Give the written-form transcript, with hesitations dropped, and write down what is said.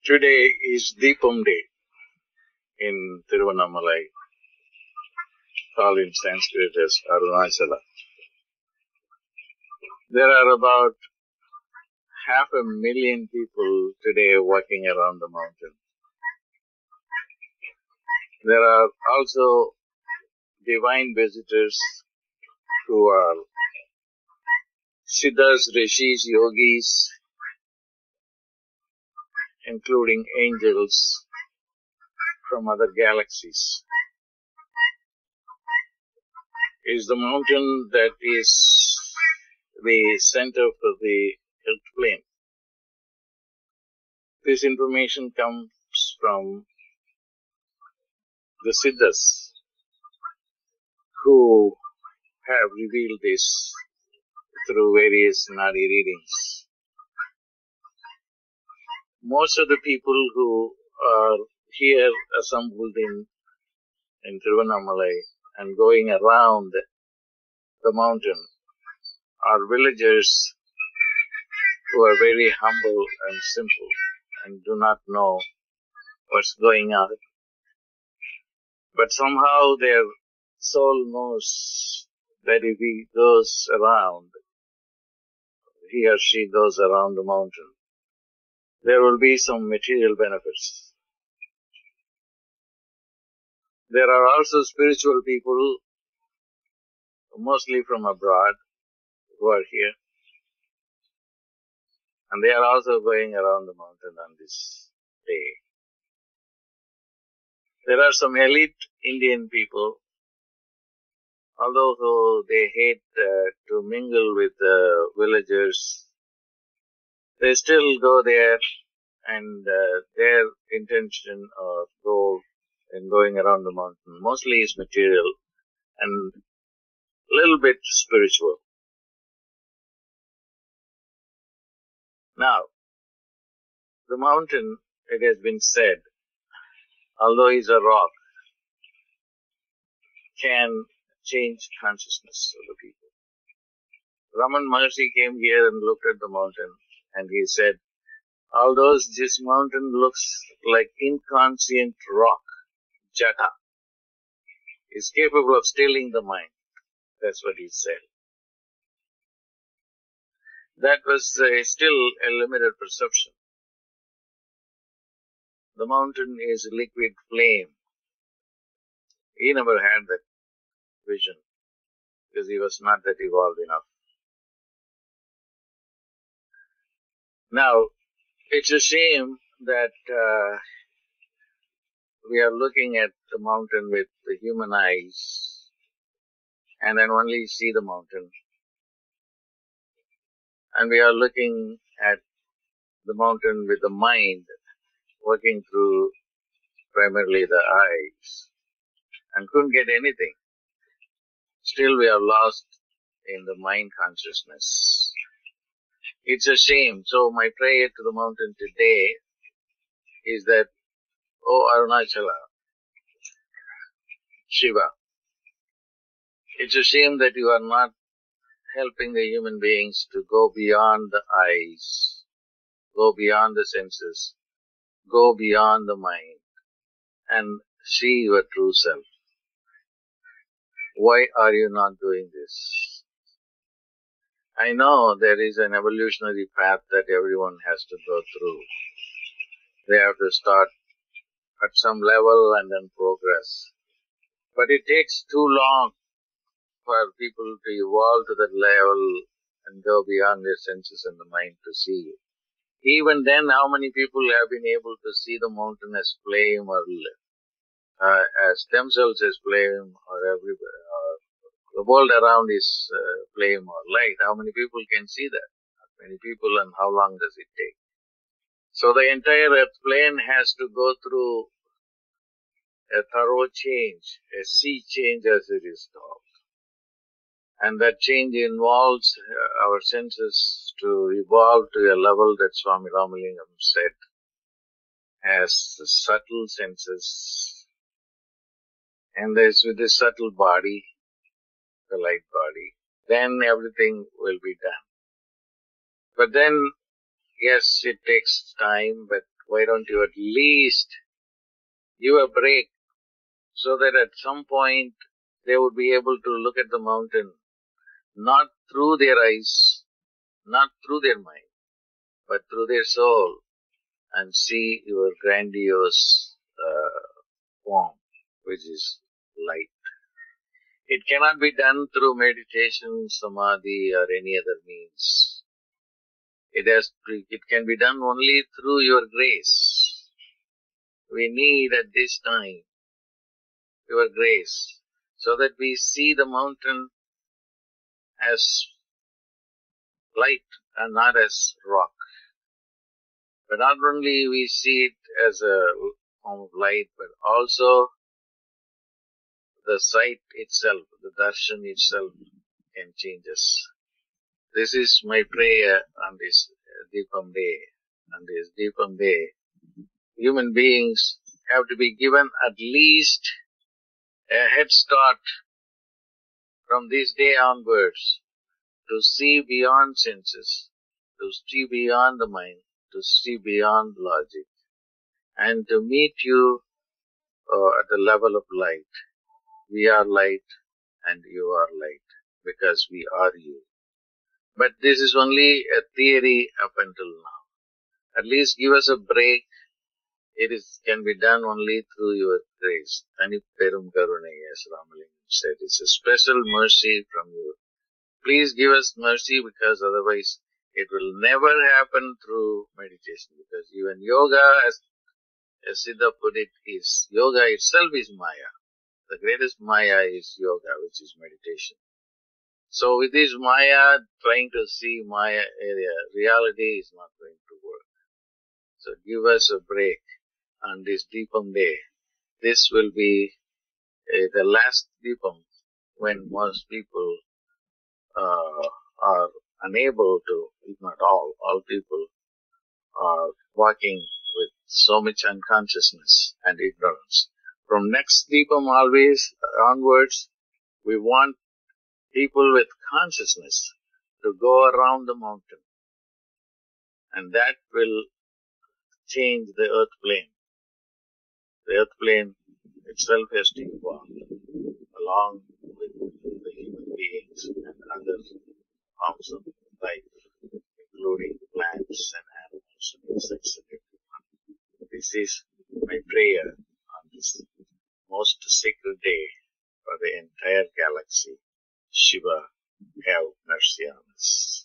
Today is Deepam Day in Arunachala, called in Sanskrit as Arunachala. There are about 500,000 people today walking around the mountain. There are also divine visitors who are siddhas, rishis, yogis, including angels from other galaxies. Is the mountain that is the center for the earth plane. This information comes from the siddhas who have revealed this through various nadi readings. Most of the people who are here assembled in Tiruvannamalai and going around the mountain are villagers who are very humble and simple and do not know what's going on. But somehow their soul knows that if he or she goes around the mountain, there will be some material benefits. There are also spiritual people, mostly from abroad, who are here. And they are also going around the mountain on this day. There are some elite Indian people, although they hate to mingle with villagers, they still go there, and their intention or goal in going around the mountain mostly is material and a little bit spiritual. Now, the mountain, it has been said, although it's a rock, can change consciousness of the people. Raman Maharshi came here and looked at the mountain and he said, although this mountain looks like inconscient rock, jata, is capable of stealing the mind. That's what he said. That was still a limited perception. The mountain is a liquid flame. He never had that vision because he was not that evolved enough. Now, it's a shame that we are looking at the mountain with the human eyes and then only see the mountain. And we are looking at the mountain with the mind working through primarily the eyes and couldn't get anything. Still we are lost in the mind consciousness. It's a shame. So my prayer to the mountain today is that, O Arunachala, Shiva, it's a shame that you are not helping the human beings to go beyond the eyes, go beyond the senses, go beyond the mind and see your true self. Why are you not doing this? I know there is an evolutionary path that everyone has to go through. They have to start at some level and then progress. But it takes too long for people to evolve to that level and go beyond their senses and the mind to see it. Even then, how many people have been able to see the mountain as flame or as themselves as flame or the world around is flame or light? How many people can see that? Not many people, and how long does it take? So the entire earth plane has to go through a thorough change, a sea change as it is called. And that change involves our senses to evolve to a level that Swami Ramalingam said as the subtle senses. And there's with this subtle body, the light body, then everything will be done. But then, yes, it takes time, but why don't you at least give a break so that at some point they would be able to look at the mountain not through their eyes, not through their mind, but through their soul and see your grandiose form, which is light. It cannot be done through meditation, samadhi or any other means. It can be done only through your grace. We need at this time your grace so that we see the mountain as light and not as rock. But not only we see it as a form of light, but also the sight itself, the darshan itself can change us. This is my prayer on this Deepam day. On this Deepam day, human beings have to be given at least a head start from this day onwards to see beyond senses, to see beyond the mind, to see beyond logic, and to meet you at the level of light. We are light and you are light because we are you. But this is only a theory up until now. At least give us a break. Can be done only through your grace. Tani Perum Karunai, as Ramalingam said. It's a special mercy from you. Please give us mercy because otherwise it will never happen through meditation. Because even yoga, as Siddha put it, yoga itself is Maya. The greatest Maya is yoga, which is meditation. So with this Maya, trying to see Maya area, reality is not going to work. So give us a break on this Deepam day. This will be the last Deepam when most people are unable to, if not all people are walking with so much unconsciousness and ignorance. From next Deepam always onwards, we want people with consciousness to go around the mountain, and that will change the earth plane. The earth plane itself has to evolve along with the human beings and other forms of life, including plants and animals and insects and everyone. This is my prayer on this most sacred day for the entire galaxy. Shiva, have mercy on us.